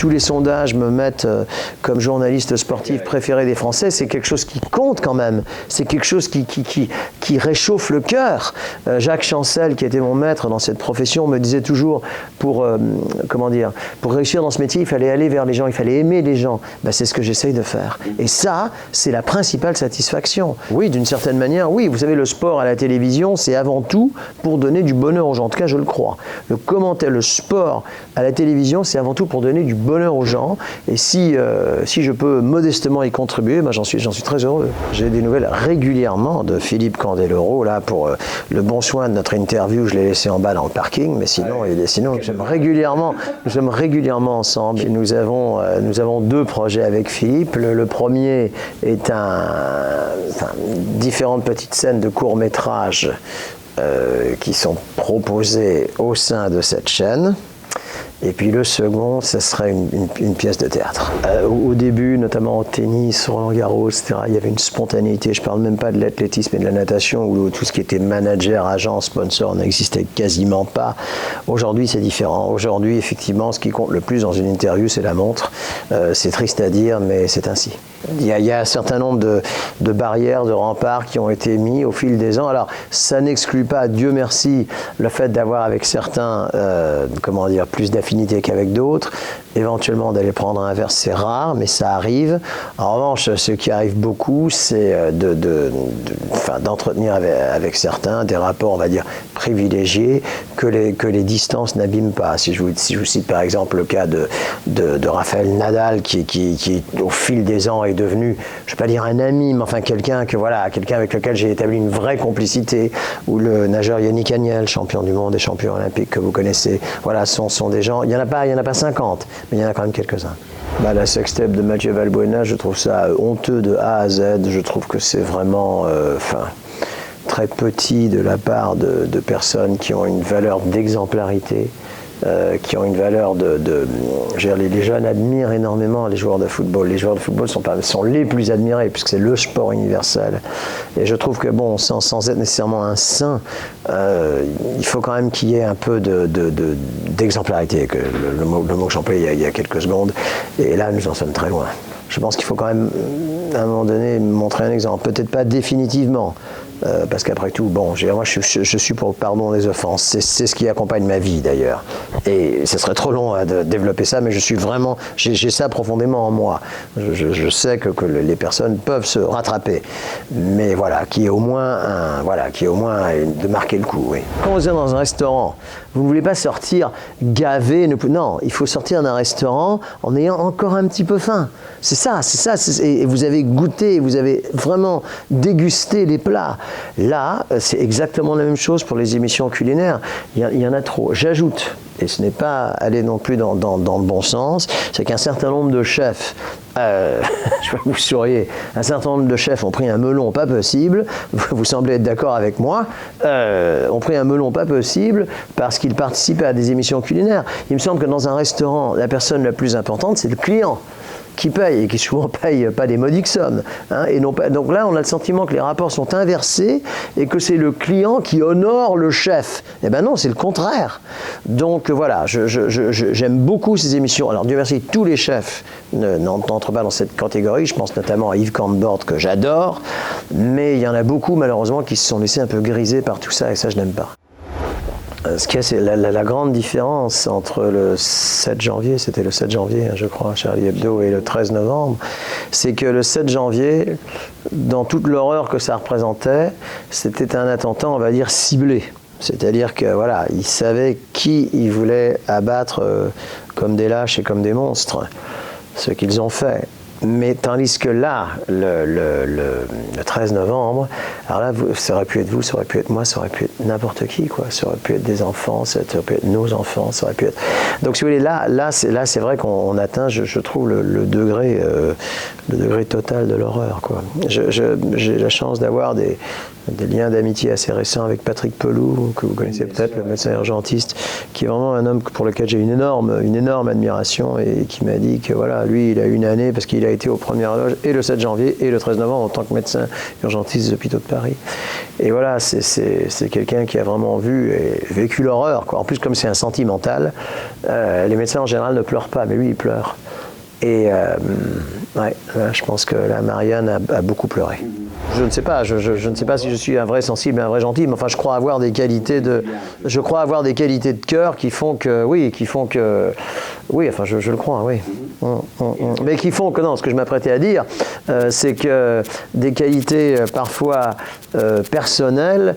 tous les sondages me mettent comme journaliste sportif préféré des Français, c'est quelque chose qui compte quand même. C'est quelque chose qui réchauffe le cœur. Jacques Chancel, qui était mon maître dans cette profession, me disait toujours, pour réussir dans ce métier, il fallait aller vers les gens, il fallait aimer les gens. Ben, c'est ce que j'essaye de faire. Et ça, c'est la principale satisfaction. Oui, d'une certaine manière, oui. Vous savez, le sport à la télévision, c'est avant tout pour donner du bonheur aux gens. En tout cas, je le crois. Le sport à la télévision, c'est avant tout pour donner du bonheur aux gens. Et si je peux modestement y contribuer, ben j'en suis très heureux. J'ai des nouvelles régulièrement de Philippe Candeloro, là, pour le bon soin de notre interview. Je l'ai laissé en bas dans le parking, mais sinon nous sommes régulièrement ensemble. Et nous avons deux projets avec Philippe. Le premier est différentes petites scènes de courts-métrages qui sont proposées au sein de cette chaîne. Et puis le second, ce serait une pièce de théâtre. Au début, notamment au tennis, Roland Garros, etc., il y avait une spontanéité. Je ne parle même pas de l'athlétisme et de la natation, où tout ce qui était manager, agent, sponsor n'existait quasiment pas. Aujourd'hui, c'est différent. Aujourd'hui, effectivement, ce qui compte le plus dans une interview, c'est la montre. C'est triste à dire, mais c'est ainsi. Il y a un certain nombre de barrières, de remparts qui ont été mis au fil des ans. Alors, ça n'exclut pas, Dieu merci, le fait d'avoir avec certains, plus d'affinité qu'avec d'autres. Éventuellement, d'aller prendre un verre, c'est rare, mais ça arrive. En revanche, ce qui arrive beaucoup, c'est d'entretenir avec certains des rapports, on va dire, privilégiés, que les distances n'abîment pas. Si je vous cite par exemple le cas de Rafael Nadal, qui au fil des ans est devenu, je ne vais pas dire un ami, mais enfin quelqu'un avec lequel j'ai établi une vraie complicité, ou le nageur Yannick Agnel, champion du monde et champion olympique que vous connaissez, voilà, sont des gens, il n'y en a pas 50, mais il y en a quand même quelques-uns. La sextape de Mathieu Valbuena, je trouve ça honteux de A à Z, je trouve que c'est vraiment très petit de la part de personnes qui ont une valeur d'exemplarité, qui ont une valeur les jeunes admirent énormément les joueurs de football. Les joueurs de football sont les plus admirés, puisque c'est le sport universel. Et je trouve que, sans être nécessairement un saint, il faut quand même qu'il y ait un peu d'exemplarité, le mot que j'employais il y a quelques secondes. Et là, nous en sommes très loin. Je pense qu'il faut quand même, à un moment donné, montrer un exemple. Peut-être pas définitivement, parce qu'après tout, moi je suis pour le pardon des offenses. C'est ce qui accompagne ma vie d'ailleurs. Et ce serait trop long de développer ça, mais j'ai ça profondément en moi. Je sais que les personnes peuvent se rattraper, mais voilà, qui est au moins de marquer le coup. Oui. Quand vous êtes dans un restaurant, vous ne voulez pas sortir gavé. Non, il faut sortir d'un restaurant en ayant encore un petit peu faim. C'est ça. Et vous avez goûté, vous avez vraiment dégusté les plats. Là, c'est exactement la même chose pour les émissions culinaires. Il y en a trop. J'ajoute, et ce n'est pas aller non plus dans le bon sens, c'est qu'un certain nombre de chefs, je vois que vous souriez, un certain nombre de chefs ont pris un melon pas possible, vous semblez être d'accord avec moi, ont pris un melon pas possible parce qu'ils participaient à des émissions culinaires. Il me semble que dans un restaurant, la personne la plus importante, c'est le client qui paye, et qui souvent paye pas des modiques sommes. Et non pas, donc là, on a le sentiment que les rapports sont inversés et que c'est le client qui honore le chef. Eh bien non, c'est le contraire. Donc voilà, j'aime beaucoup ces émissions. Alors Dieu merci, tous les chefs n'entrent pas dans cette catégorie. Je pense notamment à Yves Cambord, que j'adore. Mais il y en a beaucoup, malheureusement, qui se sont laissés un peu griser par tout ça, et ça, je n'aime pas. Ce qu'il y a, c'est la grande différence entre le 7 janvier, c'était le 7 janvier, je crois, Charlie Hebdo, et le 13 novembre, c'est que le 7 janvier, dans toute l'horreur que ça représentait, c'était un attentat, on va dire, ciblé. C'est-à-dire que voilà, ils savaient qui ils voulaient abattre comme des lâches et comme des monstres, ce qu'ils ont fait. Mais tandis que là, le 13 novembre, alors là, ça aurait pu être vous, ça aurait pu être moi, ça aurait pu être n'importe qui, quoi. Ça aurait pu être des enfants, ça aurait pu être nos enfants, ça aurait pu être... Donc si vous voulez, là c'est vrai qu'on atteint, je trouve, le degré total de l'horreur, quoi. J'ai la chance d'avoir des liens d'amitié assez récents avec Patrick Pelou, que vous connaissez peut-être, le médecin urgentiste, qui est vraiment un homme pour lequel j'ai une énorme admiration et qui m'a dit que voilà, lui, il a eu une année parce qu'il a été aux premières loges et le 7 janvier et le 13 novembre en tant que médecin urgentiste des hôpitaux de Paris. Et voilà, c'est quelqu'un qui a vraiment vu et vécu l'horreur, quoi. En plus, comme c'est un sentimental, les médecins en général ne pleurent pas, mais lui, il pleure. Et ouais, je pense que là, Marianne a beaucoup pleuré. Je ne sais pas, je ne sais pas si je suis un vrai sensible et un vrai gentil, mais enfin, je crois avoir des qualités de cœur qui font que, oui, enfin, je le crois, oui. Mais qui font que, non, ce que je m'apprêtais à dire, c'est que des qualités parfois personnelles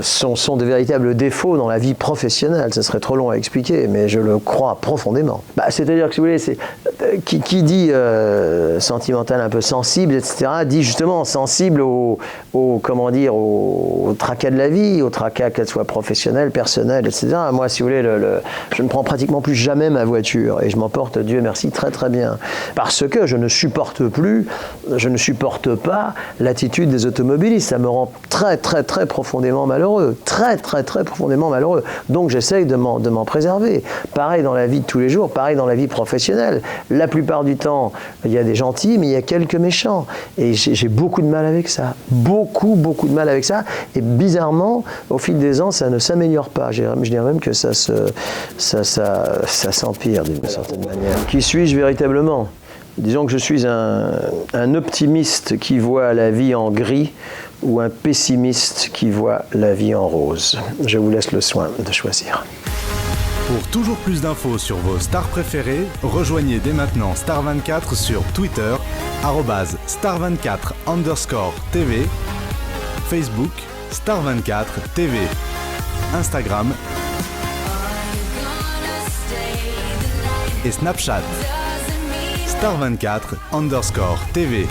sont de véritables défauts dans la vie professionnelle. Ça serait trop long à expliquer, mais je le crois profondément. C'est-à-dire que, si vous voulez, qui dit sentimental, un peu sensible, etc., dit justement sensible au tracas de la vie, au tracas qu'elle soit professionnelle, personnelle, etc. Moi, si vous voulez, je ne prends pratiquement plus jamais ma voiture et je m'en porte, Dieu merci, très très bien. Parce que je ne supporte pas l'attitude des automobilistes. Ça me rend très très très profondément malheureux. Très très très profondément malheureux. Donc j'essaye de m'en préserver. Pareil dans la vie de tous les jours, pareil dans la vie professionnelle. La plupart du temps, il y a des gentils, mais il y a quelques méchants. Et j'ai beaucoup de mal avec ça. Beaucoup de mal avec ça. Et bizarrement, au fil des ans, ça ne s'améliore pas. Je dirais même que ça s'empire d'une certaine manière. Qui suis-je véritablement ? Disons que je suis un optimiste qui voit la vie en gris ou un pessimiste qui voit la vie en rose. Je vous laisse le soin de choisir. Pour toujours plus d'infos sur vos stars préférées, rejoignez dès maintenant Star24 sur Twitter, @star24_TV, Facebook, Star24TV, Instagram et Snapchat, Star24_TV.